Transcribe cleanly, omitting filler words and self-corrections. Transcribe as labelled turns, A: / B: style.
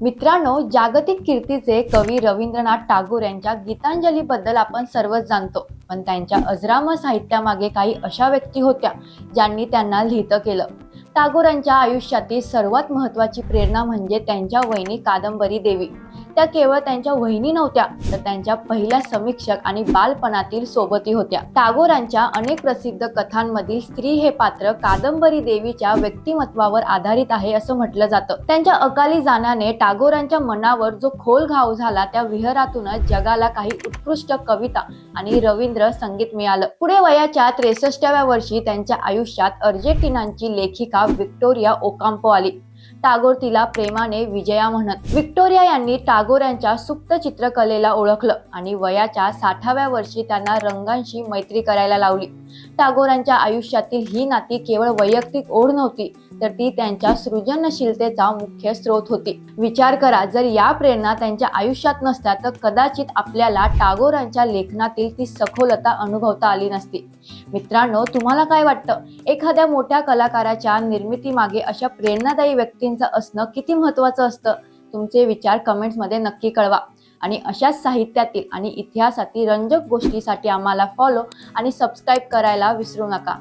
A: मित्रांनो, जागतिक कीर्तीचे कवी रवींद्रनाथ टागोर यांच्या गीतांजलीबद्दल आपण सर्वच जाणतो, पण त्यांच्या अजरामर साहित्यामागे काही अशा व्यक्ती होत्या ज्यांनी त्यांना लिहितं केलं. टागोरांच्या आयुष्यातील सर्वात महत्त्वाची प्रेरणा म्हणजे त्यांच्या वहिनी कादंबरी देवी. त्या केवळ त्यांच्या वहिनी नव्हत्या, तर त्यांच्या पहिल्या समीक्षक आणि बालपणातील सोबती होत्या. टागोरांच्या अनेक प्रसिद्ध कथांमधील स्त्री हे पात्र कादंबरी देवीच्या व्यक्तिमत्वावर आधारित आहे असं म्हटलं जातं. त्यांच्या अकाली जाण्याने टागोरांच्या मनावर जो खोल घाव झाला, त्या विहारातूनच जगाला काही उत्कृष्ट कविता आणि रवींद्र संगीत मिळालं. पुढे वयाच्या 63व्या वर्षी त्यांच्या आयुष्यात अर्जेंटिनाची लेखिका व्हिक्टोरिया ओकांपो आली. टागोर तिला प्रेमाने विजया म्हणत. व्हिक्टोरिया यांनी टागोर यांच्या सुप्त चित्रकलेला ओळखलं आणि वयाच्या 60व्या वर्षी त्यांना रंगांशी मैत्री करायला लावली. टागोरांच्या आयुष्यातील ही नाती केवळ वैयक्तिक ओढ नव्हती, तर ती त्यांच्या सृजनशीलतेचा मुख्य स्रोत होती. विचार करा, जर या प्रेरणा त्यांच्या आयुष्यात नसत्या तर कदाचित आपल्याला टागोरांच्या लेखनातील ती सखोलता अनुभवता आली नसती. मित्रांनो, तुम्हाला काय वाटतं? एखाद्या मोठ्या कलाकाराच्या निर्मितीमागे अशा प्रेरणादायी व्यक्तींचं असणं किती महत्त्वाचं असतं? तुमचे विचार कमेंट्समध्ये नक्की कळवा. आणि अशाच साहित्यातील आणि इतिहासातील रंजक गोष्टीसाठी आम्हाला फॉलो आणि सबस्क्राईब करायला विसरू नका.